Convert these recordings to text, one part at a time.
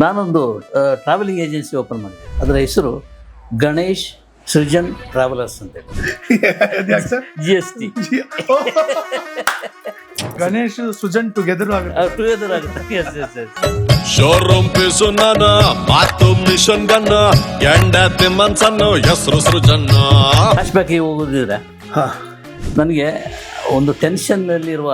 ನಾನೊಂದು travelling agency open ಮಾಡಿದೆ. ಅದರ ಹೆಸರು ಗಣೇಶ್ ಸೃಜನ್ ಟ್ರಾವೆಲರ್ಸ್ ಅಂತೇಳಿ. ಯಾಕೆ sir? GST Ganesh Sujan together together ಆಗುತ್ತೆ. Yes yes yes. Showroom piece ನಾನು ಮಾತು ಮಿಷನ್ ಗನ್ನ ಎಂಡತಿ ಮನ್ಸನ್ನು ಹೆಸರು ಸೃಜನ್ನ. ಫ್ಲಾಶ್ ಬ್ಯಾಕಿಗೆ ಹೋಗೋದಿದ್ರೆ ನನಗೆ ಒಂದು ಟೆನ್ಷನ್ನಲ್ಲಿರುವ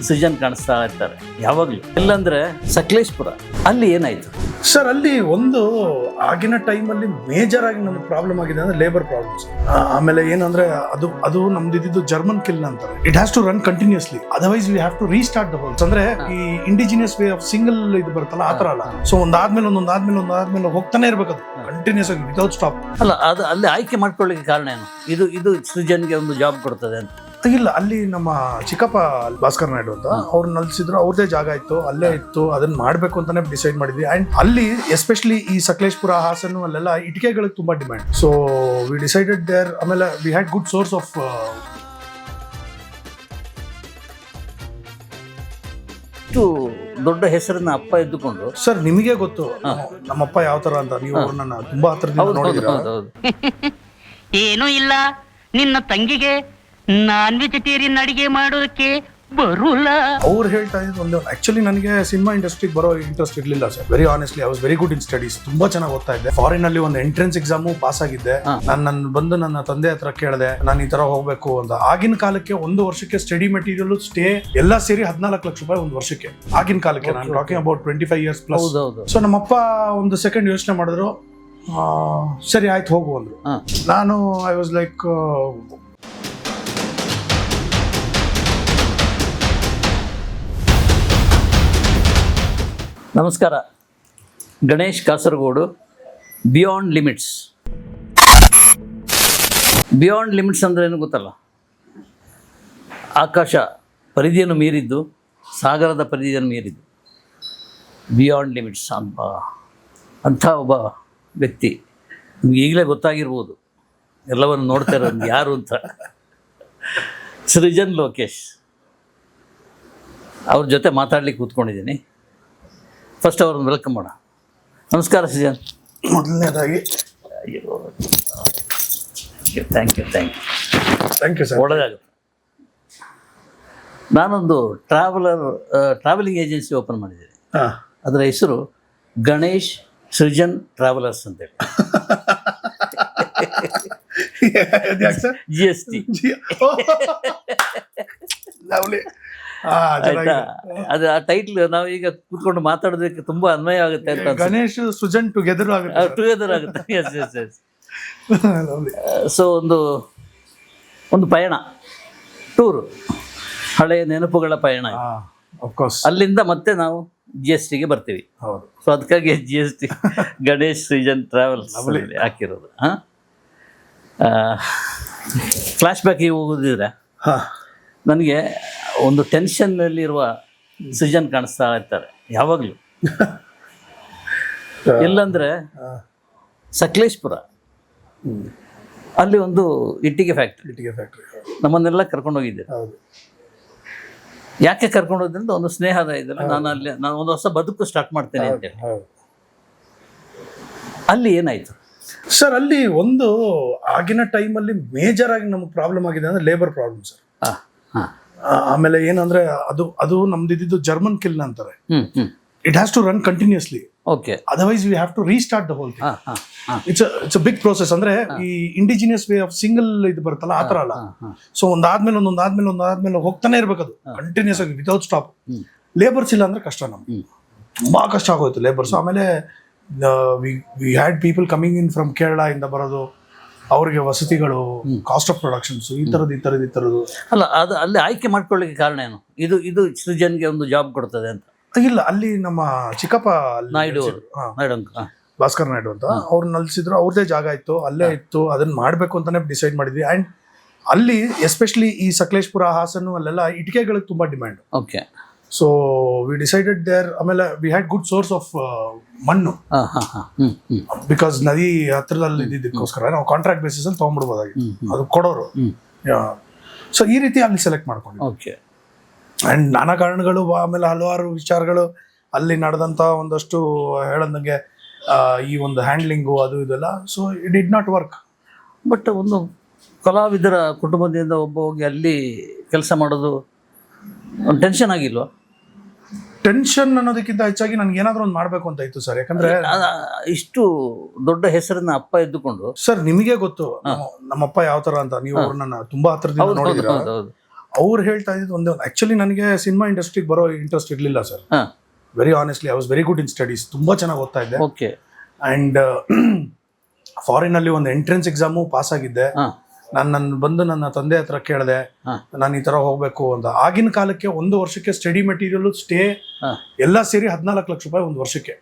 ಸೃಜನ್ ಕಾಣಿಸ್ತಾ ಇರ್ತಾರೆ ಯಾವಾಗಲೂ. ಇಲ್ಲಾಂದ್ರೆ ಸಕಲೇಶ್ಪುರ ಅಲ್ಲಿ ಏನಾಯ್ತು ಸರ್? ಅಲ್ಲಿ ಒಂದು ಆಗಿನ ಟೈಮಲ್ಲಿ ಮೇಜರ್ ಆಗಿ ನಮ್ಗೆ ಪ್ರಾಬ್ಲಮ್ ಆಗಿದೆ ಅಂದ್ರೆ ಲೇಬರ್ ಪ್ರಾಬ್ಲಮ್ಸ್. ಆಮೇಲೆ ಏನಂದ್ರೆ ಅದು ನಮ್ದು ಇದ್ದಿದ್ದು ಜರ್ಮನ್ ಕಿಲ್ ಅಂತಾರೆ. It has to run continuously, otherwise we have to restart the holes. ಅಂದ್ರೆ ಈ ಇಂಡಿಜಿನಿಯಸ್ ವೇ ಆಫ್ ಸಿಂಗಲ್ ಇದು ಬರುತ್ತಲ್ಲ ಆ ತರ ಅಲ್ಲ. ಸೊ ಒಂದಾದ್ಮೇಲೆ ಹೋಗ್ತಾನೆ ಇರ್ಬೇಕು ಅದು ಕಂಟಿನ್ಯೂಸ್ ಆಗಿ ವಿತೌಟ್ ಸ್ಟಾಪ್. ಅಲ್ಲ, ಅದು ಅಲ್ಲಿ ಆಯ್ಕೆ ಮಾಡ್ಕೊಳ್ಳಿಕ್ಕೆ ಕಾರಣ ಏನು? ಇದು ಸೃಜನ್ಗೆ ಒಂದು ಜಾಬ್ ಕೊಡ್ತದೆ ಅಂತ ಇಲ್ಲ, ಅಲ್ಲಿ ನಮ್ಮ ಚಿಕ್ಕಪ್ಪ ಭಾಸ್ಕರ್ ನಾಯ್ಡು ಅಂತ ಅವ್ರು ನಲ್ಸಿದ್ರು. ಅವ್ರದೇ ಜಾಗ ಇತ್ತು, ಅಲ್ಲೇ ಇತ್ತು, ಅದನ್ನ ಮಾಡ್ಬೇಕು ಅಂತಾನೆ ಡಿಸೈಡ್ ಮಾಡಿದ್ವಿ. ಅಂಡ್ ಅಲ್ಲಿ ಎಸ್ಪೆಷಲಿ ಈ ಸಕಲೇಶ್ಪುರ, ಹಾಸನ ಅಲ್ಲೆಲ್ಲ ಇಟಿಕೆಗಳಿಗೆ ತುಂಬಾ demand. So we decided there. ಆಮೇಲೆ we had good source of ದೊಡ್ಡ ಹೆಸರನ್ನ ಅಪ್ಪ ಎದ್ದುಕೊಂಡು. ಸರ್ ನಿಮಗೆ ಗೊತ್ತು ನಮ್ಮಪ್ಪ ಯಾವ ತರ ಅಂತ. ನೀವು ಅವ್ರನ್ನ ತುಂಬಾ ಹತ್ರದಿಂದ ನೋಡಿದ್ದೀರಾ? ಏನೂ ಇಲ್ಲ, ನಿನ್ನ ತಂಗಿಗೆ ನಾನ್ ವೆಜಿಟೇರಿಯನ್ ಅಡಿಗೆ ಮಾಡೋದಕ್ಕೆ ಬರಲ್ಲ. ಅವ್ರು ಹೇಳ್ತಾ ಇದ್ದು ಒಂದು, ಆಕ್ಚುಲಿ ನನಗೆ ಸಿನಿಮಾ ಇಂಡಸ್ಟ್ರಿಗೆ ಬರೋ ಇಂಟ್ರೆಸ್ಟ್ ಇರ್ಲಿಲ್ಲ sir. Very honestly I was very good in studies. ತುಂಬಾ ಚೆನ್ನಾಗಿ ಓದ್ತಾ ಇದ್ದೆ. ಫಾರಿನ್ ಅಲ್ಲಿ ಒಂದು ಎಂಟ್ರೆನ್ಸ್ ಎಕ್ಸಾಮು ಪಾಸ್ ಆಗಿದ್ದೆ. ನಾನು ಬಂದು ನನ್ನ ತಂದೆ ಹತ್ರ ಕೇಳಿದೆ, ನಾನು ಈ ತರ ಹೋಗ್ಬೇಕು ಅಂತ. ಆಗಿನ ಕಾಲಕ್ಕೆ ಒಂದು ವರ್ಷಕ್ಕೆ ಸ್ಟಡಿ ಮೆಟೀರಿಯಲ್, ಸ್ಟೇ ಎಲ್ಲ ಸೇರಿ 14 ಲಕ್ಷ ರೂಪಾಯಿ ಒಂದು ವರ್ಷಕ್ಕೆ. ಆಗಿನ ಕಾಲಕ್ಕೆ ನಾನು talking about 25 years plus. So ನಮ್ಮಪ್ಪ ಒಂದು ಸೆಕೆಂಡ್ ಯೋಚನೆ ಮಾಡಿದ್ರು. ಸರಿ ಆಯ್ತು ಹೋಗು ಅಂದ್ರು. ನಾನು ಐ ವಾಸ್ ಲೈಕ್, ನಮಸ್ಕಾರ. Ganesh Kasaragod, beyond limits. Beyond limits ಅಂದರೆ ಏನು ಗೊತ್ತಲ್ಲ? ಆಕಾಶ ಪರಿಧಿಯನ್ನು ಮೀರಿದ್ದು, ಸಾಗರದ ಪರಿಧಿಯನ್ನು ಮೀರಿದ್ದು ಬಿಯಾಂಡ್ ಲಿಮಿಟ್ಸ್ ಅಂಥ ಒಬ್ಬ ವ್ಯಕ್ತಿ. ನಿಮ್ಗೆ ಈಗಲೇ ಗೊತ್ತಾಗಿರ್ಬೋದು ಎಲ್ಲವನ್ನು ನೋಡ್ತಾ ಇರೋದು ಯಾರು ಅಂತ. ಸೃಜನ್ ಲೋಕೇಶ್ ಅವ್ರ ಜೊತೆ ಮಾತಾಡ್ಲಿಕ್ಕೆ ಕೂತ್ಕೊಂಡಿದ್ದೀನಿ. ಫಸ್ಟ್ ಅವ್ರನ್ನ ವೆಲ್ಕಮ್ ಮಾಡೋಣ. ನಮಸ್ಕಾರ ಸೃಜನ್. ಮೊದಲನೇದಾಗಿ ಅಯ್ಯೋ, ಥ್ಯಾಂಕ್ ಯು ಸರ್. ಒಳ್ಳೆದಾಗುತ್ತೆ. ನಾನೊಂದು ಟ್ರಾವೆಲಿಂಗ್ ಏಜೆನ್ಸಿ ಓಪನ್ ಮಾಡಿದ್ದೀನಿ. ಅದರ ಹೆಸರು ಗಣೇಶ್ ಸೃಜನ್ ಟ್ರಾವೆಲರ್ಸ್ ಅಂತೇಳಿ. GST. ಆಯ್ತಾ? ಅದು ಆ ಟೈಟ್ಲ್ ನಾವೀಗ ಕೂತ್ಕೊಂಡು ಮಾತಾಡೋದಕ್ಕೆ ತುಂಬಾ ಅನ್ವಯ ಆಗುತ್ತೆ ಅಂತ. ಗಣೇಶ್ ಸುಜನ್ ಟುಗೆದರ್ ಆಗುತ್ತೆ. Yes yes yes. ಸೊ ಒಂದು ಪಯಣ, ಟೂರು, ಹಳೆಯ ನೆನಪುಗಳ ಪಯಣ. ಅಲ್ಲಿಂದ ಮತ್ತೆ ನಾವು GSTಗೆ ಬರ್ತೀವಿ. ಸೊ ಅದಕ್ಕಾಗಿ GST ಗಣೇಶ್ ಸೃಜನ್ ಟ್ರಾವೆಲ್ಸ್ ಹಾಕಿರೋದು. ಫ್ಲಾಶ್ ಬ್ಯಾಕಿಗೆ ಹೋಗೋದಿದ್ರೆ ನನಗೆ ಒಂದು ಟೆನ್ಷನ್ನಲ್ಲಿರುವ ಸೃಜನ್ ಕಾಣಿಸ್ತಾ ಇರ್ತಾರೆ ಯಾವಾಗಲೂ. ಇಲ್ಲಾಂದ್ರೆ ಸಕಲೇಶ್ಪುರ ಅಲ್ಲಿ ಒಂದು ಇಟ್ಟಿಗೆ ಫ್ಯಾಕ್ಟ್ರಿ ನಮ್ಮನ್ನೆಲ್ಲ ಕರ್ಕೊಂಡು ಹೋಗಿದ್ದೆ. ಯಾಕೆ ಕರ್ಕೊಂಡು ಹೋದ್ರಿಂದ ಒಂದು ಸ್ನೇಹದ ಇದ್ರೆ ನಾನು ಒಂದು ಹೊಸ ಬದುಕು ಸ್ಟಾರ್ಟ್ ಮಾಡ್ತೇನೆ ಅಂತೇಳಿ. ಅಲ್ಲಿ ಏನಾಯ್ತು ಸರ್? ಅಲ್ಲಿ ಒಂದು ಆಗಿನ ಟೈಮಲ್ಲಿ ಮೇಜರ್ ಆಗಿ ನಮ್ಗೆ ಪ್ರಾಬ್ಲಮ್ ಆಗಿದೆ ಅಂದ್ರೆ ಲೇಬರ್ ಪ್ರಾಬ್ಲಮ್ ಸರ್. ಆಮೇಲೆ ಏನಂದ್ರೆ ಅದು ನಮ್ದು ಇದ್ದಿದ್ದು ಜರ್ಮನ್ ಕಿಲ್ ಅಂತಾರೆ. It has to run continuously, otherwise we have to restart the whole thing. It's a big process. ಅಂದ್ರೆ ಈ ಇಂಡಿಜಿನಿಯಸ್ ವೇ ಆಫ್ ಸಿಂಗಲ್ ಇದು ಬರುತ್ತಲ್ಲ ಆ ತರ ಅಲ್ಲ. ಸೊ ಒಂದಾದ್ಮೇಲೆ ಹೋಗ್ತಾನೆ ಇರ್ಬೇಕು ಅದು ಕಂಟಿನ್ಯೂಸ್ ಆಗಿ ವಿತೌಟ್ ಸ್ಟಾಪ್. ಲೇಬರ್ಸ್ ಇಲ್ಲ ಅಂದ್ರೆ ಕಷ್ಟ, ನಮ್ಗೆ ತುಂಬಾ ಕಷ್ಟ ಆಗೋಯ್ತು ಲೇಬರ್ಸ್. ಆಮೇಲೆ we had people coming in from Kerala ಇಂದ ಬರೋದು, ಅವ್ರಿಗೆ ವಸತಿಗಳು, ಕಾಸ್ಟ್ ಆಫ್ ಪ್ರೊಡಕ್ಷನ್ಸ್, ಈ ತರದ್ದು. ಅಲ್ಲ, ಅದು ಅಲ್ಲಿ ಆಯ್ಕೆ ಮಾಡ್ಕೊಳ್ಳಿಕ್ಕೆ ಕಾರಣ ಏನು? ಇದು ಸೃಜನ್ಗೆ ಒಂದು ಜಾಬ್ ಕೊಡ್ತದೆ ಅಂತ. ಇಲ್ಲ, ಅಲ್ಲಿ ನಮ್ಮ ಚಿಕ್ಕಪ್ಪ ನಾಯ್ಡು ಭಾಸ್ಕರ್ ನಾಯ್ಡು ಅಂತ ಅವ್ರು ನಲ್ಸಿದ್ರು. ಅವ್ರದೇ ಜಾಗ ಇತ್ತು, ಅಲ್ಲೇ ಇತ್ತು, ಅದನ್ನ ಮಾಡ್ಬೇಕು ಅಂತಾನೆ ಡಿಸೈಡ್ ಮಾಡಿದ್ವಿ. ಅಂಡ್ ಅಲ್ಲಿ ಎಸ್ಪೆಷಲಿ ಈ ಸಕಲೇಶ್ಪುರ, ಹಾಸನ ಅಲ್ಲೆಲ್ಲ ಇಟಿಕೆಗಳಿಗೆ ತುಂಬಾ demand. So we decided there. ಆಮೇಲೆ we had good source of ಮಣ್ಣು, ಬಿಕಾಸ್ ನದಿ ಹತ್ರದಲ್ಲಿ ಇದ್ದಿದ್ದಕ್ಕೋಸ್ಕರ ನಾವು ಕಾಂಟ್ರಾಕ್ಟ್ ಬೇಸಿಸ್ ಅಲ್ಲಿ ತಗೊಂಡ್ಬಿಡ್ಬೋದಾಗಿ, ಅದು ಕೊಡೋರು. ಸೊ ಈ ರೀತಿ ಅಲ್ಲಿ ಸೆಲೆಕ್ಟ್ ಮಾಡ್ಕೊಂಡು. ಅಂಡ್ ನಾನಾ ಕಾರಣಗಳು, ಆಮೇಲೆ ಹಲವಾರು ವಿಚಾರಗಳು ಅಲ್ಲಿ ನಡೆದಂಥ ಒಂದಷ್ಟು ಹೇಳದಂಗೆ ಈ ಒಂದು ಹ್ಯಾಂಡ್ಲಿಂಗು ಅದು ಇದೆಲ್ಲ, so it did not work. But ಒಂದು ಕಲಾವಿದರ ಕುಟುಂಬದಿಂದ ಒಬ್ಬ ಹೋಗಿ ಅಲ್ಲಿ ಕೆಲಸ ಮಾಡೋದು ಒಂದು ಟೆನ್ಷನ್ ಆಗಿಲ್ವಾ? ಟೆನ್ಷನ್ ಅನ್ನೋದಕ್ಕಿಂತ ಹೆಚ್ಚಾಗಿ ನನ್ಗೆ ಏನಾದರೂ ಒಂದು ಮಾಡಬೇಕು ಅಂತ ಇತ್ತು ಸರ್. ಯಾಕಂದ್ರೆ ಇಷ್ಟು ದೊಡ್ಡ ಹೆಸರನ್ನ ಅಪ್ಪ ಎದ್ದುಕೊಂಡು, ಸರ್ ನಿಮಗೆ ಗೊತ್ತು ನಮ್ಮಪ್ಪ ಯಾವ ತರ ಅಂತ, ನೀವು ಅವ್ರನ್ನ ತುಂಬಾ ಹತ್ರದಿಂದ ನೋಡಿದ್ದೀರಾ. ಅವ್ರು ಹೇಳ್ತಾ ಇದ್ದು ಒಂದೇ ಒಂದು, ಆಕ್ಚುಲಿ ನನಗೆ ಸಿನಿಮಾ ಇಂಡಸ್ಟ್ರಿಗೆ ಬರೋ ಇಂಟ್ರೆಸ್ಟ್ ಇರಲಿಲ್ಲ sir. Very honestly I was very good in studies, ತುಂಬಾ ಚೆನ್ನಾಗಿ ಓದ್ತಾ ಇದ್ದೆ. ಓಕೆ. ಅಂಡ್ ಫಾರಿನ್ ಅಲ್ಲಿ ಒಂದು ಎಂಟ್ರೆನ್ಸ್ ಎಕ್ಸಾಮು ಪಾಸ್ ಆಗಿದ್ದೆ. ನಾನು ಬಂದು ನನ್ನ ತಂದೆ ಹತ್ರ ಕೇಳಿದೆ, ನಾನು ಈ ತರ ಹೋಗ್ಬೇಕು ಅಂತ. ಆಗಿನ ಕಾಲಕ್ಕೆ ಒಂದು ವರ್ಷಕ್ಕೆ ಸ್ಟಡಿ ಮೆಟೀರಿಯಲ್ ಸ್ಟೇ ಎಲ್ಲ ಸೇರಿ 14 ಲಕ್ಷ ರೂಪಾಯಿ ಒಂದು ವರ್ಷಕ್ಕೆ.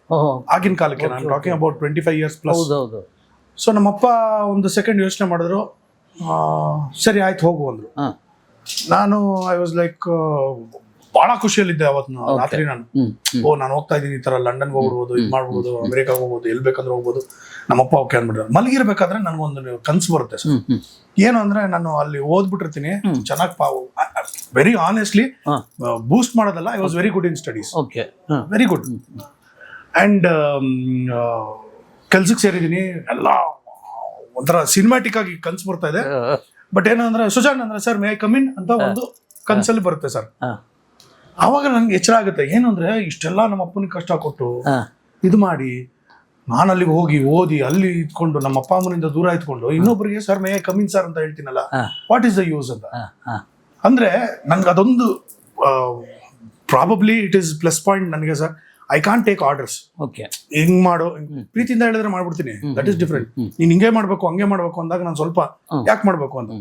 ಆಗಿನ ಕಾಲಕ್ಕೆ ನಾನು talking about 25 years plus. So ನಮ್ಮಪ್ಪ ಒಂದು ಸೆಕೆಂಡ್ ಯೋಚನೆ ಮಾಡಿದ್ರು, ಸರಿ ಆಯ್ತು ಹೋಗು ಅಂದ್ರು. ನಾನು ಐ ವಾಸ್ ಲೈಕ್ ಬಹಳ ಖುಷಿಯಲ್ಲಿದ್ದೆ ಅವತ್ತು ರಾತ್ರಿ. ನಾನು ಹೋಗ್ತಾ ಇದ್ದೀನಿ, ಈ ತರ ಲಂಡನ್ಗೆ ಹೋಗ್ಬೋದು, ಇದು ಮಾಡ್ಬೋದು, ಅಮೆರಿಕಾಗ ಹೋಗ್ಬೋದು, ಎಲ್ಲಿ ಬೇಕಂದ್ರೆ ಹೋಗ್ಬೋದು. ನಮ್ಮಪ್ಪ ಓಕೆ ಅಂದ್ಬಿಟ್ರೆ ಮಲಗಿರ್ಬೇಕಾದ್ರೆ ನನಗೊಂದು ಕನ್ಸು ಬರುತ್ತೆ ಸರ್. ಏನು ಅಂದ್ರೆ ನಾನು ಅಲ್ಲಿ ಓದ್ಬಿಟ್ಟಿರ್ತೀನಿ ಚೆನ್ನಾಗಿ, ವೆರಿ ಆನೆಸ್ಟ್ಲಿ ಬೂಸ್ಟ್ ಮಾಡೋದಲ್ಲ, I was very good in studies, very good. And ಕೆಲ್ಸಕ್ಕೆ ಸೇರಿದ್ದೀನಿ, ಎಲ್ಲ ಒಂಥರ ಸಿನಿಮ್ಯಾಟಿಕ್ ಆಗಿ ಕನ್ಸು ಬರ್ತಾ ಇದೆ. ಬಟ್ ಏನಂದ್ರೆ ಸುಜಾನ್ ಅಂದ್ರೆ sir may I come in ಅಂತ ಒಂದು ಕನ್ಸಲ್ಲಿ ಬರುತ್ತೆ ಸರ್. ಆವಾಗ ನನ್ಗೆ ಎಚ್ಚರ ಆಗುತ್ತೆ, ಏನು ಅಂದ್ರೆ ಇಷ್ಟೆಲ್ಲ ನಮ್ಮ ಅಪ್ಪನಿಗೆ ಕಷ್ಟ ಕೊಟ್ಟು ಇದು ಮಾಡಿ ನಾನು ಅಲ್ಲಿಗೆ ಹೋಗಿ ಓದಿ ಅಲ್ಲಿ ಇದ್ಕೊಂಡು ನಮ್ಮ ಅಪ್ಪ ಅಮ್ಮನಿಂದ ದೂರ ಇದ್ಕೊಂಡು ಇನ್ನೊಬ್ಬರಿಗೆ ಸರ್ ಮೇ ಕಮಿನ್ ಸರ್ ಅಂತ ಹೇಳ್ತೀನಲ್ಲ, ವಾಟ್ ಈಸ್ ದ ಯೂಸ್ ಅಂತ. ಅಂದ್ರೆ ನನ್ಗೆ ಅದೊಂದು probably it is plus point ನನಗೆ sir. I can't take orders. ಹಿಂಗ್ ಮಾಡು, ಪ್ರೀತಿಯಿಂದ ಹೇಳಿದ್ರೆ ಮಾಡ್ಬಿಡ್ತೀನಿ, ದಟ್ ಈಸ್ ಡಿಫ್ರೆಂಟ್. ನೀನ್ ಹಿಂಗೆ ಮಾಡ್ಬೇಕು ಹಂಗೆ ಮಾಡ್ಬೇಕು ಅಂದಾಗ ನಾನು ಸ್ವಲ್ಪ ಯಾಕೆ ಮಾಡ್ಬೇಕು ಅಂತ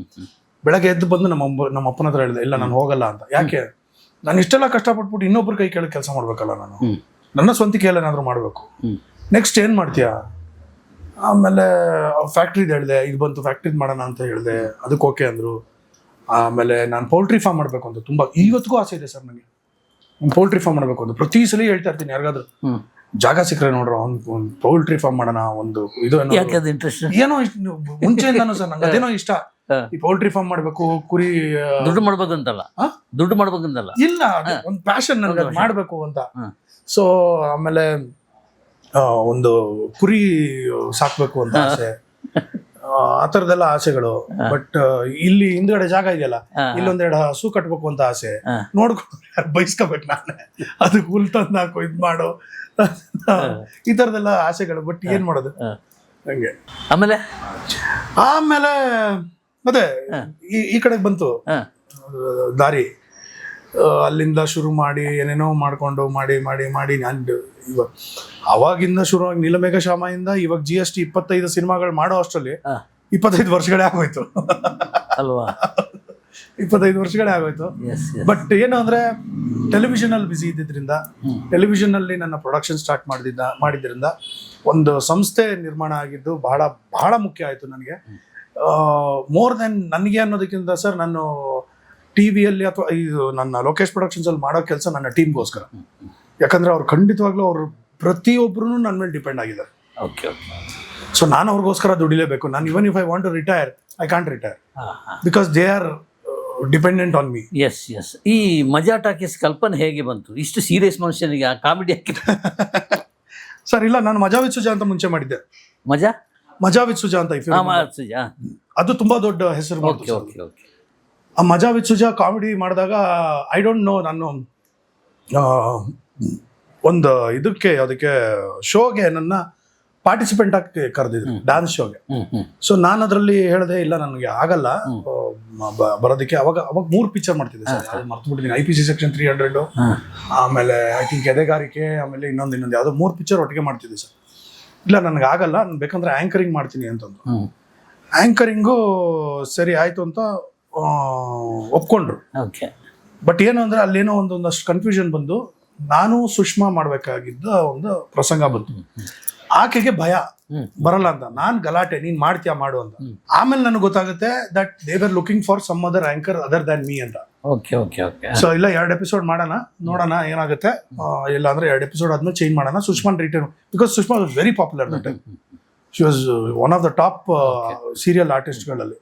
ಬೆಳಗ್ಗೆ ಎದ್ದು ಬಂದು ನಮ್ಮ ಅಪ್ಪನ ಹತ್ರ ಹೇಳಿದೆ, ಇಲ್ಲ ನಾನು ಹೋಗಲ್ಲ ಅಂತ. ಯಾಕೆ? ನಾನು ಇಷ್ಟೆಲ್ಲ ಕಷ್ಟಪಟ್ಬಿಟ್ಟು ಇನ್ನೊಬ್ರು ಕೈ ಕೆಳಗೆ ಕೆಲಸ ಮಾಡ್ಬೇಕಲ್ಲ, ನಾನು ನನ್ನ ಸ್ವಂತ ಕೈಯಲ್ಲಿ ಏನಾದ್ರು ಮಾಡ್ಬೇಕು. ನೆಕ್ಸ್ಟ್ ಏನ್ ಮಾಡ್ತೀಯಾ? ಆಮೇಲೆ ಫ್ಯಾಕ್ಟ್ರಿದು ಹೇಳಿದೆ, ಇದು ಬಂತು ಫ್ಯಾಕ್ಟ್ರಿದ್ ಮಾಡೋಣ ಅಂತ ಹೇಳಿದೆ, ಅದಕ್ಕೆ ಓಕೆ ಅಂದ್ರು. ಆಮೇಲೆ ನಾನು ಪೌಲ್ಟ್ರಿ ಫಾರ್ಮ್ ಮಾಡ್ಬೇಕು ಅಂತ ತುಂಬಾ ಇವತ್ತಿಗೂ ಆಸೆ ಇದೆ ಸರ್ ನನಗೆ. ಪೌಲ್ಟ್ರಿ ಫಾರ್ಮ್ ಮಾಡ್ಬೇಕು ಅಂತ ಪ್ರತಿ ಸಲ ಹೇಳ್ತಾ ಇರ್ತೀನಿ ಯಾರಿಗಾದ್ರು ಜಾಗ ಸಿಕ್ಕರೆ ನೋಡ್ರ ಒಂದು ಪೌಲ್ಟ್ರಿ ಫಾರ್ಮ್ ಮಾಡೋಣ, ಒಂದು ಇದು ಏನೋ ಮುಂಚೆಯಿಂದಾನು ಸರ್ ನಂಗೆ ಅದೇನೋ ಇಷ್ಟ. ಈ ಪೌಲ್ಟ್ರಿ ಫಾರ್ಮ್ ಮಾಡ್ಬೇಕು, ಕುರಿ ದುಡ್ಡು ಮಾಡ್ಬೇಕಂತಲ್ಲ, ದುಡ್ಡು ಮಾಡ್ಬೇಕಂತಲ್ಲ, ಇಲ್ಲ ಒಂದು ಪ್ಯಾಷನ್ ನನಗೆ ಮಾಡ್ಬೇಕು ಅಂತ. ಸೊ ಆಮೇಲೆ ಒಂದು ಕುರಿ ಸಾಕ್ಬೇಕು ಅಂತ ಆಸೆ, ಆ ಥರದ್ದೆಲ್ಲ ಆಸೆಗಳು. ಬಟ್ ಇಲ್ಲಿ ಹಿಂದ್ಗಡೆ ಜಾಗ ಇದೆಯಲ್ಲ, ಇಲ್ಲೊಂದೆರಡು ಹಸು ಕಟ್ಬೇಕು ಅಂತ ಆಸೆ. ನೋಡ್ಕೊಂಡು ಯಾರು ಬೈಸ್ಕೋಬೇಕು ನಾನೇ, ಅದಕ್ಕೆ ಹುಲ್ ತಂದು ಹಾಕು, ಇದ್ ಮಾಡು, ಈ ಥರದ್ದೆಲ್ಲ ಆಸೆಗಳು. ಬಟ್ ಏನ್ ಮಾಡೋದು ಹಂಗೆ. ಆಮೇಲೆ ಮತ್ತೆ ಈ ಕಡೆಗೆ ಬಂತು ದಾರಿ. ಅಲ್ಲಿಂದ ಶುರು ಮಾಡಿ ಏನೇನೋ ಮಾಡ್ಕೊಂಡು ಮಾಡಿ ನಾನು ಇವಾಗ ಅವಾಗಿಂದ ಶುರುವಾಗಿ ನೀಲಮೇಘ ಶ್ಯಾಮದಿಂದ ಇವಾಗ GST 25 ಸಿನಿಮಾಗಳು ಮಾಡೋ ಅಷ್ಟರಲ್ಲಿ 25 ವರ್ಷಗಳೇ ಆಗೋಯ್ತು ಅಲ್ವಾ? 25 ವರ್ಷಗಳೇ ಆಗೋಯ್ತು. ಬಟ್ ಏನು ಅಂದ್ರೆ ಟೆಲಿವಿಷನ್ ಅಲ್ಲಿ ಬಿಸಿ ಇದ್ದಿದ್ರಿಂದ, ಟೆಲಿವಿಷನ್ ಅಲ್ಲಿ ನನ್ನ ಪ್ರೊಡಕ್ಷನ್ ಸ್ಟಾರ್ಟ್ ಮಾಡಿದ್ರಿಂದ ಒಂದು ಸಂಸ್ಥೆ ನಿರ್ಮಾಣ ಆಗಿದ್ದು ಬಹಳ ಬಹಳ ಮುಖ್ಯ ಆಯ್ತು ನನಗೆ. ಮೋರ್ ದೆನ್ ನನಗೆ ಅನ್ನೋದಕ್ಕಿಂತ ಸರ್, ನಾನು ಟಿವಿಯಲ್ಲಿ ಅಥವಾ ಇದು ನನ್ನ ಲೋಕೇಶ್ ಪ್ರೊಡಕ್ಷನ್ಸ್ ಅಲ್ಲಿ ಮಾಡೋ ಕೆಲಸ ನನ್ನ ಟೀಮ್ಗೋಸ್ಕರ. ಯಾಕಂದ್ರೆ ಅವ್ರು ಖಂಡಿತವಾಗ್ಲೂ ಅವರು ಪ್ರತಿಯೊಬ್ಬರು ನನ್ನ ಮೇಲೆ ಡಿಪೆಂಡ್ ಆಗಿದ್ದಾರೆ. ಸೊ ನಾನು ಅವ್ರಿಗೋಸ್ಕರ ದುಡಿಲೇಬೇಕು. ನಾನು even if I want to retire, I can't retire because they are dependent on me. Yes. ಈ ಮಜಾ ಟಾಕೀಸ್ ಕಲ್ಪನೆ ಹೇಗೆ ಬಂತು? ಇಷ್ಟು ಸೀರಿಯಸ್ ಮನುಷ್ಯನಿಗೆ ಆ ಕಾಮಿಡಿ ಸರ್ ಇಲ್ಲ, ನಾನು ಮಜಾ ವಿತ್ ಸುಜಾ ಅಂತ ಮುಂಚೆ ಮಾಡಿದ್ದೆ. ಮಜಾ ವಿತ್ ಸುಜಾ ಅಂತ ಅದು ತುಂಬಾ ದೊಡ್ಡ ಹೆಸರು. ಆ ಮಜಾ ವಿತ್ ಸುಜಾ ಕಾಮಿಡಿ ಮಾಡಿದಾಗ ಐ ಡೋಂಟ್ ನೋ, ನಾನು ಒಂದು ಅದಕ್ಕೆ ಶೋಗೆ ನನ್ನ ಪಾರ್ಟಿಸಿಪೆಂಟ್ ಆಗಿ ಕರೆದಿದ್ರು, ಡ್ಯಾನ್ಸ್ ಶೋಗೆ. ಸೊ ನಾನು ಅದರಲ್ಲಿ ಹೇಳಿದೆ, ಇಲ್ಲ ನನಗೆ ಆಗಲ್ಲ ಬರೋದಕ್ಕೆ. ಅವಾಗ 3 ಪಿಕ್ಚರ್ ಮಾಡ್ತಿದ್ದೆ ಸರ್, ಮರ್ತು ಬಿಟ್ಟಿದ್ದೀನಿ. IPC ಸೆಕ್ಷನ್ 300, ಆಮೇಲೆ ಐ ಥಿಂಕ್ ಎದೆಗಾರಿಕೆ, ಆಮೇಲೆ ಇನ್ನೊಂದು ಯಾವುದೋ 3 ಪಿಕ್ಚರ್ ಒಟ್ಟಿಗೆ ಮಾಡ್ತಿದ್ದೆ ಸರ್. ಇಲ್ಲ ನನಗೆ ಆಗಲ್ಲ, ನಾನು ಬೇಕಂದ್ರೆ ಆ್ಯಂಕರಿಂಗ್ ಮಾಡ್ತೀನಿ ಅಂತಂದ್ರು. ಆ್ಯಂಕರಿಂಗು ಸರಿ ಆಯ್ತು ಅಂತ ಒಪ್ಕೊಂಡ್ರು. ಬಟ್ ಏನು ಅಂದ್ರೆ ಅಲ್ಲೇನೋ ಒಂದಷ್ಟು ಕನ್ಫ್ಯೂಷನ್ ಬಂದು, ನಾನು ಸುಷ್ಮಾ ಮಾಡ್ಬೇಕಾಗಿದ್ದ ಒಂದು ಪ್ರಸಂಗ ಬಂತು. ಆಕೆಗೆ ಭಯ ಬರಲ್ಲ ಅಂತ, ನಾನ್ ಗಲಾಟೆ, ನೀನ್ ಮಾಡ್ತೀಯಾ ಮಾಡು ಅಂತ. ಆಮೇಲೆ ನನಗೆ ಗೊತ್ತಾಗುತ್ತೆ that they were looking for some other anchor other than me ಅಂತ. ಸೊ ಇಲ್ಲ 2 ಎಪಿಸೋಡ್ ಮಾಡೋಣ, ನೋಡೋಣ ಏನಾಗುತ್ತೆ. ಇಲ್ಲ ಅಂದ್ರೆ 2 ಎಪಿಸೋಡ್ ಆದ್ಮೇಲೆ ಚೇಂಜ್ ಮಾಡೋಣ. ಸುಷ್ಮಾನ್ return, because Sushma was very popular that time. She was one of the top serial ಆರ್ಟಿಸ್ಟ್ಗಳಲ್ಲಿ.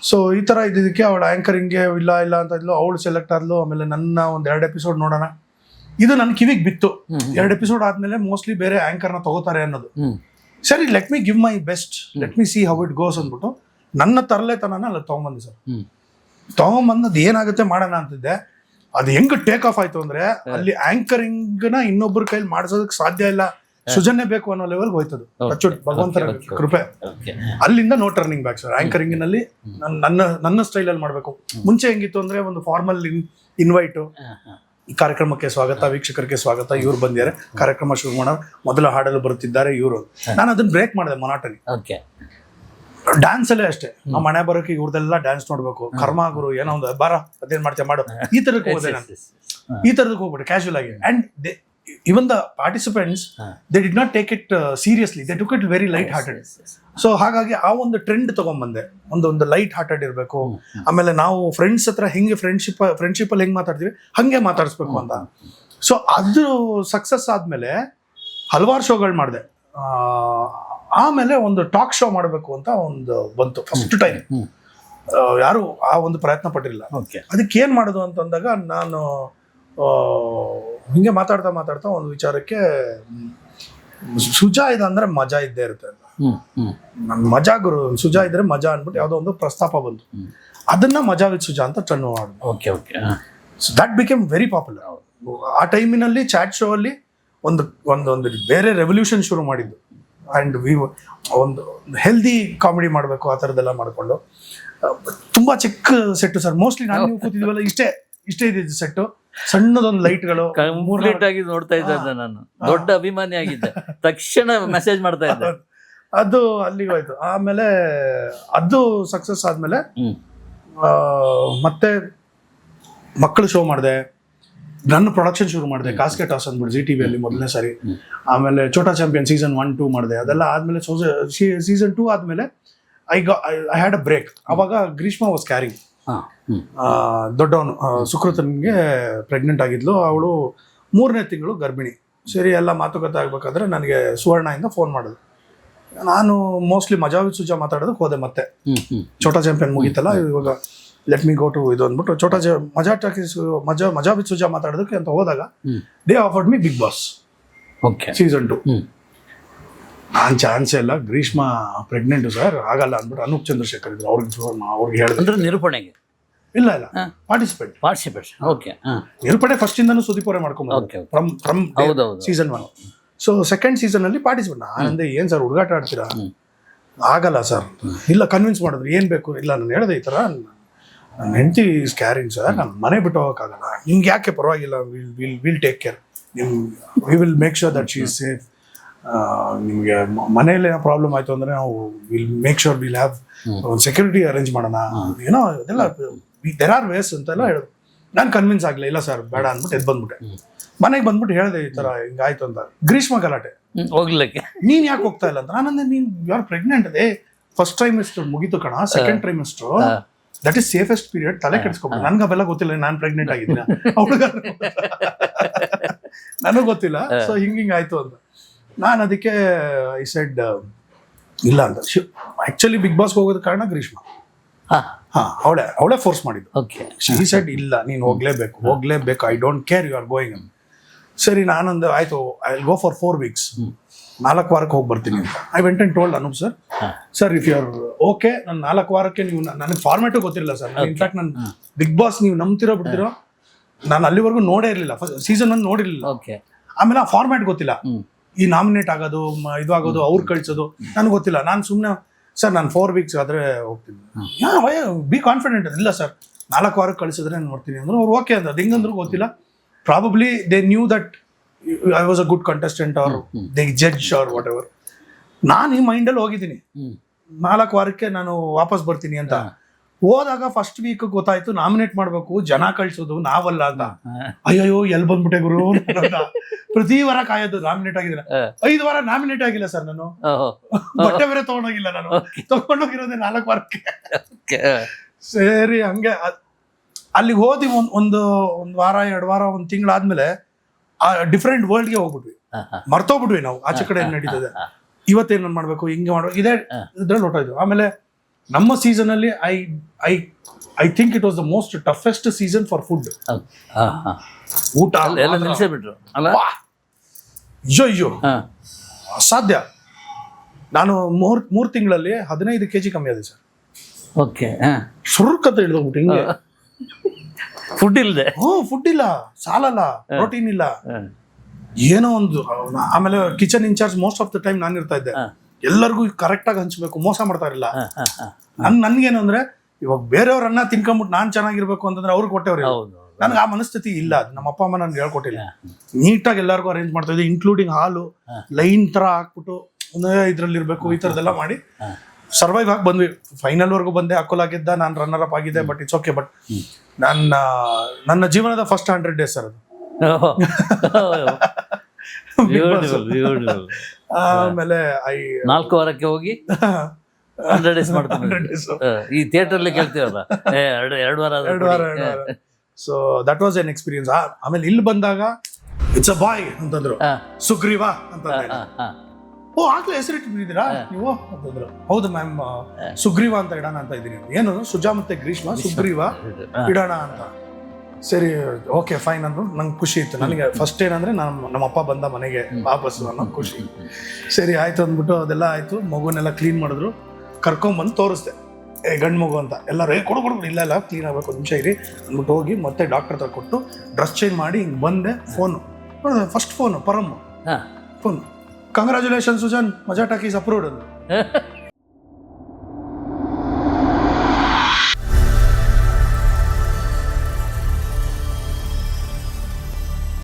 ಸೊ ಈ ತರ ಇದ್ದಿದ್ದಕ್ಕೆ ಅವಳು ಆಂಕರಿಂಗ್ಗೆ ಇಲ್ಲ ಅಂತ ಇದ್ಲು, ಅವಳು ಸೆಲೆಕ್ಟ್ ಆದ್ಲು. ಆಮೇಲೆ ನನ್ನ ಒಂದು 2 ಎಪಿಸೋಡ್ ನೋಡೋಣ, ಇದು ನನ್ನ ಕಿವಿಗೆ ಬಿತ್ತು. 2 ಎಪಿಸೋಡ್ ಆದ್ಮೇಲೆ ಮೋಸ್ಟ್ಲಿ ಬೇರೆ ಆಂಕರ್ನ ತಗೋತಾರೆ ಅನ್ನೋದು. ಸರಿ, let me give my best, let me C how it goes ಅಂದ್ಬಿಟ್ಟು ನನ್ನ ತರಲೆತನನ ಅಲ್ಲಿ ತಗೊಂಬಂದೆ ಸರ್. ತಗೊಂಬಂದದ್ದು ಏನಾಗುತ್ತೆ ಮಾಡೋಣ ಅಂತಿದ್ದೆ. ಅದು ಹೆಂಗ್ ಟೇಕ್ ಆಫ್ ಆಯ್ತು ಅಂದ್ರೆ ಅಲ್ಲಿ ಆಂಕರಿಂಗ್ ನ ಇನ್ನೊಬ್ಬರ ಕೈಲಿ ಮಾಡಿಸೋದಕ್ಕೆ ಸಾಧ್ಯ ಇಲ್ಲ, ಸೃಜನೆ ಬೇಕು ಅನ್ನೋ ಲೆವೆಲ್ಗೆ ಹೋಯ್ತದು. ಭಗವಂತರ ಕೃಪೆ. ಅಲ್ಲಿಂದ no turning back sir. Anchoring ನಲ್ಲಿ ನನ್ನ ಸ್ಟೈಲ್ ಅಲ್ಲಿ ಮಾಡ್ಬೇಕು. ಮುಂಚೆ ಹೆಂಗಿತ್ತು ಅಂದ್ರೆ ಒಂದು ಫಾರ್ಮಲ್ ಇನ್ವೈಟ್, ಕಾರ್ಯಕ್ರಮಕ್ಕೆ ಸ್ವಾಗತ, ವೀಕ್ಷಕರಿಗೆ ಸ್ವಾಗತ, ಇವ್ರು ಬಂದಿದ್ದಾರೆ, ಕಾರ್ಯಕ್ರಮ ಶುರು ಮಾಡೋರು, ಮೊದಲ ಹಾಡಲು ಬರುತ್ತಿದ್ದಾರೆ ಇವರು. ನಾನು ಅದನ್ನ ಬ್ರೇಕ್ ಮಾಡಿದೆ ಮೊನಾಟನಿ. ಡ್ಯಾನ್ಸ್ ಅಲ್ಲೇ ಅಷ್ಟೇ, ನಮ್ಮ ಮನೆ ಬರೋಕೆ ಇವ್ರದೆಲ್ಲ ಡ್ಯಾನ್ಸ್ ನೋಡ್ಬೇಕು, ಕರ್ಮ ಗುರು ಏನೋ ಒಂದು ಬಾರ ಅದೇನ್ ಮಾಡ್ತೇವೆ ಮಾಡು, ಈ ತರಕ್ಕೆ ಹೋದೆ ನಾನು. ಈ ತರದಕ್ಕೆ ಹೋಗ್ಬಿಟ್ಟೆ ಕ್ಯಾಶುವಲ್ ಆಗಿ. And even the participants, they did not take it seriously, they took it very light hearted. So ಹಾಗಾಗಿ ಆ ಒಂದು ಟ್ರೆಂಡ್ ತಗೊಂಡ್ಬಂದೆ, ಒಂದು ಲೈಟ್ ಹಾರ್ಟೆಡ್ ಇರಬೇಕು. ಆಮೇಲೆ ನಾವು ಫ್ರೆಂಡ್ಸ್ ಹತ್ರ ಹೆಂಗೆ ಫ್ರೆಂಡ್ಶಿಪ್ ಅಲ್ಲಿ ಹೆಂಗೆ ಮಾತಾಡ್ತೀವಿ ಹಂಗೆ ಮಾತಾಡಿಸ್ಬೇಕು ಅಂತ. ಸೊ ಅದು ಸಕ್ಸಸ್ ಆದ್ಮೇಲೆ ಹಲವಾರು ಶೋಗಳು ಮಾಡಿದೆ. ಆಮೇಲೆ ಒಂದು ಟಾಕ್ ಶೋ ಮಾಡಬೇಕು ಅಂತ ಒಂದು ಬಂತು ಫಸ್ಟ್ ಟೈಮ್. ಯಾರು ಆ ಒಂದು ಪ್ರಯತ್ನ ಪಟ್ಟಿರಲಿಲ್ಲ. ಅದಕ್ಕೆ ಏನ್ ಮಾಡೋದು ಅಂತಂದಾಗ ನಾನು ಹಿಂಗೆ ಮಾತಾಡ್ತಾ ಒಂದು ವಿಚಾರಕ್ಕೆ, ಸುಜಾ ಇದೆ ಅಂದ್ರೆ ಮಜಾ ಇದ್ದೇ ಇರುತ್ತೆ. ನನ್ ಮಜಾ ಗುರು, ಸುಜಾ ಇದ್ರೆ ಮಜಾ ಅನ್ಬಿಟ್ಟು ಯಾವುದೋ ಒಂದು ಪ್ರಸ್ತಾಪ ಬಂತು. ಅದನ್ನ ಮಜಾ ವಿತ್ ಸುಜಾ ಅಂತ ಟರ್ನ್ ಮಾಡಿದ್ರು. So that became very popular. ಆ ಟೈಮಿನಲ್ಲಿ ಚಾಟ್ ಶೋ ಅಲ್ಲಿ ಒಂದು ಬೇರೆ ರೆವಲ್ಯೂಷನ್ ಶುರು ಮಾಡಿದ್ದು. ಅಂಡ್ ಒಂದು ಹೆಲ್ದಿ ಕಾಮಿಡಿ ಮಾಡಬೇಕು ಆ ಥರದ್ದೆಲ್ಲ ಮಾಡಿಕೊಂಡು, ತುಂಬಾ ಚಿಕ್ಕ ಸೆಟ್ಟು ಸರ್. ಮೋಸ್ಟ್ಲಿ ನಾನು ನೀವು ಕೂತಿದ್ವಲ್ಲ ಇಷ್ಟೇ ಇದ್ದಿದ್ದು ಸೆಟ್ಟು, ಸಣ್ಣದೊಂದು ಲೈಟ್ಗಳು. ಕಂಪ್ಲೀಟ್ ಆಗಿ ನೋಡ್ತಾ ಇದ್ದೆ ನಾನು, ದೊಡ್ಡ ಅಭಿಮಾನಿ ಆಗಿದ್ದೆ, ತಕ್ಷಣ ಮೆಸೇಜ್ ಮಾಡ್ತಾ ಇದ್ದೆ. ಅದು ಅಲ್ಲಿಗೆ ಹೋಯ್ತು. ಆಮೇಲೆ ಅದು ಸಕ್ಸಸ್ ಆದ್ಮೇಲೆ ಮತ್ತೆ ಮಕ್ಕಳು ಶೋ ಮಾಡಿದೆ, ನನ್ನ ಪ್ರೊಡಕ್ಷನ್ ಶುರು ಮಾಡಿದೆ, ಕಾಸ್ಕೆ ಟಾಸ್ ಅಂದ್ಬಿಟ್ಟು ZTV ಅಲ್ಲಿ ಮೊದಲನೇ ಸಾರಿ. ಆಮೇಲೆ ಛೋಟಾ ಚಾಂಪಿಯನ್ ಸೀಸನ್ 1, 2 ಮಾಡಿದೆ. ಅದೆಲ್ಲ ಆದ್ಮೇಲೆ ಸೀಸನ್ 2 ಆದ್ಮೇಲೆ ಐ ಹ್ಯಾಡ್ ಅ ಬ್ರೇಕ್. ಅವಾಗ ಗ್ರೀಷ್ಮಾ ವಾಸ್ ಕ್ಯಾರಿಂಗ್, ದೊಡ್ಡವನು ಸುಕೃತನ್ಗೆ ಪ್ರೆಗ್ನೆಂಟ್ ಆಗಿದ್ಲು. ಅವಳು 3ನೇ ತಿಂಗಳು ಗರ್ಭಿಣಿ. ಸರಿ, ಎಲ್ಲ ಮಾತುಕತೆ ಆಗ್ಬೇಕಾದ್ರೆ ನನಗೆ ಸುವರ್ಣದಿಂದ ಫೋನ್ ಮಾಡಿದ್ರು. ನಾನು ಮೋಸ್ಟ್ಲಿ ಮಜಾ ವಿತ್ ಸುಜಾ ಮಾತಾಡೋದಕ್ಕೆ ಹೋದೆ. ಮತ್ತೆ ಛೋಟಾ ಚಾಂಪಿಯನ್ ಮುಗೀತಲ್ಲ, ಇವಾಗ ಲೆಟ್ ಮಿ ಗೋ ಟು ಇದು ಅಂದ್ಬಿಟ್ಟು ಮಜಾ ವಿತ್ ಸುಜಾ ಮಾತಾಡೋದಕ್ಕೆ ಅಂತ ಹೋದಾಗ they offered me Big Boss season 2. ನಾನ್ ಚಾನ್ಸೇ ಇಲ್ಲ, ಗ್ರೀಷ್ಮಾ ಪ್ರೆಗ್ನೆಂಟ್ ಸರ್, ಆಗಲ್ಲ ಅಂದ್ಬಿಟ್ಟು ಅನೂಪ್ ಚಂದ್ರಶೇಖರ್ ಇದ್ರು, ಅವ್ರಿಗೆ ಹೇಳಿದ್ರೆ ನಿರೂಪಣೆಗೆ ಇಲ್ಲ ಪಾರ್ಟಿಸಿಪೇಟ್. ನಿರೂಪಣೆ ಫಸ್ಟ್ ಇಂದಾನು ಸುದೀಪ್ ಅವರೇ ಮಾಡ್ಕೊಂಡ್ಬಂದ್ರು from season 1. So second season ಅಲ್ಲಿ ಪಾರ್ಟಿಸಿಪೇಟ್. ನಾನಂದೆ ಏನ್ ಸರ್ ಹುಡುಗಾಟ ಆಡ್ತೀರಾ? ಆಗಲ್ಲ ಸರ್. ಇಲ್ಲ, ಕನ್ವಿನ್ಸ್ ಮಾಡಿದ್ರು. ಏನ್ ಬೇಕು? ಇಲ್ಲ, ನಾನು ಹೇಳಿದೆ ಈ ತರ ನನ್ನ ಹೆಂಡತಿ ಇಸ್ ಕ್ಯಾರಿಂಗ್ ಸರ್, ನಾನು ಮನೆ ಬಿಟ್ಟು ಹೋಗೋಕ್ಕಾಗಲ್ಲ. ನಿಮ್ಗೆ ಯಾಕೆ ಪರವಾಗಿಲ್ಲ, will take care, we will make sure that she is safe. ನಿಮಗೆ ಮನೆಯಲ್ಲಿ ಏನೋ ಪ್ರಾಬ್ಲಮ್ ಆಯ್ತು ಅಂದ್ರೆ ನಾವು will make sure will have ಒಂದು ಸೆಕ್ಯೂರಿಟಿ ಅರೇಂಜ್ ಮಾಡೋಣ, ಏನೋ ಅದೆಲ್ಲ ದೇರ್ ಆರ್ ವೇಸ್ ಅಂತೆಲ್ಲ ಹೇಳಿದ್ರು. ನಾನು ಕನ್ವಿನ್ಸ್ ಆಗಲಿಲ್ಲ. ಇಲ್ಲ ಸರ್ ಬೇಡ ಅಂದ್ಬಿಟ್ಟು ಎದ್ದು ಬಂದ್ಬಿಟ್ಟೆ. ಮನೆಗೆ ಬಂದ್ಬಿಟ್ಟು ಹೇಳಿದೆ ಈ ಥರ ಹಿಂಗಾಯ್ತು ಅಂತ. ಗ್ರೀಷ್ಮ ಗಲಾಟೆ, ಹೋಗ್ಲಿಕ್ಕೆ ನೀನ್ ಯಾಕೆ ಹೋಗ್ತಾ ಇಲ್ಲ ಅಂತ. ನಾನಂದ್ರೆ ನೀನ್ ಯು ಆರ್ ಪ್ರೆಗ್ನೆಂಟ್, ಅದೇ ಫಸ್ಟ್ ಟ್ರೈಮಿಸ್ಟರ್ ಮುಗೀತು ಕಣ, second trimester that is safest period, ತಲೆ ಕೆಡಿಸ್ಕೊಬೋದು. ನನ್ಗೆ ಅವೆಲ್ಲ ಗೊತ್ತಿಲ್ಲ, ನಾನು ಪ್ರೆಗ್ನೆಂಟ್ ಆಗಿದ್ದೀನಿ, ಅವಳಿಗೆ ನನಗೆ ಗೊತ್ತಿಲ್ಲ. ಸೊ ಹಿಂಗಾಯ್ತು ಅಂತ ನಾನು ಅದಕ್ಕೆ ಐ ಸೆಡ್ ಇಲ್ಲ ಅಂತ. ಆಕ್ಚುಲಿ ಬಿಗ್ ಬಾಸ್ಗೆ ಹೋಗೋದ ಕಾರಣ ಗ್ರೀಷ್ಮಾ. ಅವಳೇ ಫೋರ್ಸ್ ಮಾಡಿದ್ದು. ಶಿ ಸೆಡ್ ಇಲ್ಲ, ನೀನು ಹೋಗ್ಲೇಬೇಕು, I don't care, you are going ಅಂತ. ಸರಿ, ನಾನೊಂದು ಆಯ್ತು, I will go for 4 weeks, 4 ವಾರಕ್ಕೆ ಹೋಗಿ ಬರ್ತೀನಿ ಅಂತ. I went and told Anoop sir if you are okay, ನಾನು 4 ವಾರಕ್ಕೆ ನೀವು, ನನಗೆ ಫಾರ್ಮ್ಯಾಟು ಗೊತ್ತಿರಲಿಲ್ಲ ಸರ್. ಇನ್ಫ್ಯಾಕ್ಟ್ ನಾನು ಬಿಗ್ ಬಾಸ್ ನೀವು ನಂಬ್ತಿರೋ ಬಿಡ್ತಿರೋ, ನಾನು ಅಲ್ಲಿವರೆಗೂ ನೋಡೇ ಇರಲಿಲ್ಲ, ಸೀಸನ್ 1 ನೋಡಿರಲಿಲ್ಲ. ಆಮೇಲೆ ಆ ಫಾರ್ಮ್ಯಾಟ್ ಗೊತ್ತಿಲ್ಲ, ಈ ನಾಮಿನೇಟ್ ಆಗೋದು, ಇದು ಆಗೋದು, ಅವ್ರು ಕಳ್ಸೋದು ನನಗೆ ಗೊತ್ತಿಲ್ಲ. ನಾನು ಸುಮ್ಮನೆ ಸರ್ ನಾನು 4 weeks ಆದರೆ ಹೋಗ್ತೀನಿ, ಬಿ ಕಾನ್ಫಿಡೆಂಟ್. ಇಲ್ಲ ಸರ್ 4 ವಾರಕ್ಕೆ ಕಳಿಸಿದ್ರೆ ನೋಡ್ತೀನಿ ಅಂದ್ರೆ ಅವ್ರು ಓಕೆ ಅಂತ. ಅದು ಹೆಂಗಂದ್ರೂ ಗೊತ್ತಿಲ್ಲ. Probably they knew that I was a good contestant or they judge or whatever. ನಾನು ಈ ಮೈಂಡಲ್ಲಿ ಹೋಗಿದ್ದೀನಿ 4 ವಾರಕ್ಕೆ ನಾನು ವಾಪಸ್ ಬರ್ತೀನಿ ಅಂತ. ಹೋದಾಗ ಫಸ್ಟ್ ವೀಕ್ ಗೊತ್ತಾಯ್ತು ನಾಮಿನೇಟ್ ಮಾಡ್ಬೇಕು, ಜನ ಕಳ್ಸೋದು ನಾವಲ್ಲ ಅಂತ. ಅಯ್ಯೋ ಎಲ್ಲಿ ಬಂದ್ಬಿಟ್ಟೆ ಗುರು. ಪ್ರತಿ ವಾರ ಕಾಯೋದು ನಾಮಿನೇಟ್ ಆಗಿದ್ರೆ 5 ವಾರ ನಾಮಿನೇಟ್ ಆಗಿಲ್ಲ ಸರ್. ನಾನು ಬಟ್ಟೆ ಬೇರೆ ತಗೊಂಡೋಗಿಲ್ಲ, ನಾನು ತಗೊಂಡೋಗಿರೋದೇ 4 ವಾರಕ್ಕೆ. ಸರಿ, ಹಂಗೆ ಅಲ್ಲಿಗೆ ಹೋದಿ. ಒಂದು ವಾರ 2 ವಾರ 1 ತಿಂಗಳಾದ್ಮೇಲೆ ಆ ಡಿಫ್ರೆಂಟ್ ವರ್ಲ್ಡ್ಗೆ ಹೋಗ್ಬಿಟ್ವಿ, ಮರ್ತೋಗ್ಬಿಟ್ವಿ ನಾವು ಆಚೆ ಕಡೆ ಏನ್ ನಡೀತದೆ, ಇವತ್ತೇನು ಮಾಡ್ಬೇಕು, ಹಿಂಗೆ ಮಾಡ್ಬೇಕು, ಇದೇ ಇದ್ರಲ್ಲಿ ಹೊಟ್ಟೋಯ್ತು. ಆಮೇಲೆ ನಮ್ಮ ಸೀಸನಲ್ಲಿ I I think it was the most toughest season for food. ಹಾಂ ಹಾಂ ಊಟ ಎಲ್ಲ ನಿಲ್ಲಿಸೇ ಬಿಟ್ರು ಅಲ್ಲ. ಅಯ್ಯೋ ಅಸಾಧ್ಯ. ನಾನು ಮೂರು ತಿಂಗಳಲ್ಲಿ 15 kg ಕಮ್ಮಿ ಆದೆ ಸರ್. ಓಕೆ ಹಾಂ ಸುರ್ಕತ್ತ ಹಿಡಿದೋಗ್ಬಿಟ್ಟು ಹಿಂಗೆ. ಫುಡ್ ಇಲ್ಲದೆ. ಫುಡ್ ಇಲ್ಲ, ಸಾಲಲ್ಲ, ಪ್ರೋಟೀನ್ ಇಲ್ಲ, ಹಾಂ ಏನೋ ಒಂದು. ಆಮೇಲೆ kitchen in charge most of the time ನಾನು ಇರ್ತಾ ಇದ್ದೆ. ಎಲ್ಲರಿಗೂ ಕರೆಕ್ಟಾಗಿ ಹಂಚ್ಬೇಕು, ಮೋಸ ಮಾಡ್ತಾ ಇರಲಿಲ್ಲ. ನನ್ಗೇನು ಅಂದ್ರೆ ಇವಾಗ ಬೇರೆಯವ್ರ ಅನ್ನ ತಿನ್ಕೊಂಬಿಟ್ಟು ನಾನ್ ಚೆನ್ನಾಗಿರ್ಬೇಕು ಅಂತಂದ್ರೆ ಅವ್ರಿಗೆ ಕೊಟ್ಟವ್ರಿ. ಹೌದು ನನ್ಗೆ ಆ ಮನಸ್ಥಿತಿ ಇಲ್ಲ. ನಮ್ಮ ಅಪ್ಪ ಅಮ್ಮ ನನ್ಗೆ ಹೇಳ್ಕೊಟ್ಟಿಲ್ಲ. ನೀಟಾಗಿ ಎಲ್ಲರಿಗೂ ಅರೇಂಜ್ ಮಾಡ್ತಾ ಇದ್ದೆ, ಇನ್ಕ್ಲೂಡಿಂಗ್ ಹಾಲು ಲೈನ್ ತರ ಹಾಕ್ಬಿಟ್ಟು ಒಂದೇ ಇದ್ರಲ್ಲಿ ಇರ್ಬೇಕು, ಈ ತರದೆಲ್ಲ ಮಾಡಿ ಸರ್ವೈವ್ ಆಗಿ ಬಂದ್ವಿ. ಫೈನಲ್ ವರ್ಗು ಬಂದೆ, ಅಕೋಲಾಗಿದ್ದ, ನಾನು ರನ್ನರ್ ಅಪ್ ಆಗಿದ್ದೆ. But it's okay. ಬಟ್ ನನ್ನ ಜೀವನದ ಫಸ್ಟ್ 100 days ಸರ್ ಅದು. ಆಮೇಲೆ 4 ವಾರಕ್ಕೆ ಹೋಗಿ 100 days ಮಾಡ್ಕೊಂಡು ಈ ಥಿಯೇಟರ್ಲಿ ಕೇಳ್ತೀವಲ್ಲ, 2 ವಾರ. So that was an experience. ಆಮೇಲೆ ಇಲ್ಲಿ ಬಂದಾಗ ಇಟ್ಸ್ ಅ ಬಾಯ್ ಅಂತಂದ್ರು, ಸುಗ್ರೀವಾ ಅಂತಂದ್ರೆ. ಓ ಆಗ್ಲೇ ಹೆಸರಿಟ್ಟಿದ್ದೀರಾ ನೀವು ಅಂತಂದ್ರು. ಹೌದು ಮ್ಯಾಮ್, ಸುಗ್ರೀವ ಅಂತ ಇಡೋಣ ಅಂತ ಇದ್ದೀನಿ. ಏನು ಸುಜಾ ಮತ್ತೆ ಗ್ರೀಷ್ಮ, ಸುಗ್ರೀವ ಇಡೋಣ ಅಂತ. ಸರಿ ಓಕೆ ಫೈನ್ ಅಂದ್ರು. ನಂಗೆ ಖುಷಿ ಇತ್ತು. ನನಗೆ ಫಸ್ಟ್ ಏನಂದ್ರೆ ನಮ್ಮ ಅಪ್ಪ ಬಂದ ಮನೆಗೆ ವಾಪಸ್ ಅನ್ನೋ ಖುಷಿ. ಸರಿ ಆಯ್ತು ಅಂದ್ಬಿಟ್ಟು ಅದೆಲ್ಲ ಆಯ್ತು. ಮಗುನೆಲ್ಲ ಕ್ಲೀನ್ ಮಾಡಿದ್ರು, ಕರ್ಕೊಂಬಂದು ತೋರಿಸ್ದೆ. ಗಂಡು ಮಗು ಅಂತ ಎಲ್ಲರೂ ಕೊಡು ಇಲ್ಲ ಕ್ಲೀನ್ ಆಗ್ಬೇಕು, ಒಂದು ನಿಮಿಷ ಇರಿ ಅಂದ್ಬಿಟ್ಟು ಹೋಗಿ ಮತ್ತೆ ಡಾಕ್ಟರ್ ಹತ್ರ ಕೊಟ್ಟು ಡ್ರೆಸ್ ಚೇಂಜ್ ಮಾಡಿ ಹಿಂಗೆ ಬಂದೆ. Phone first phone Param phone, congratulation Sujan, ಮಜಾ ಟಾಕೀಸ್ ಅಪ್ರೂವ್ಡ್ ಅಂದ್ರು.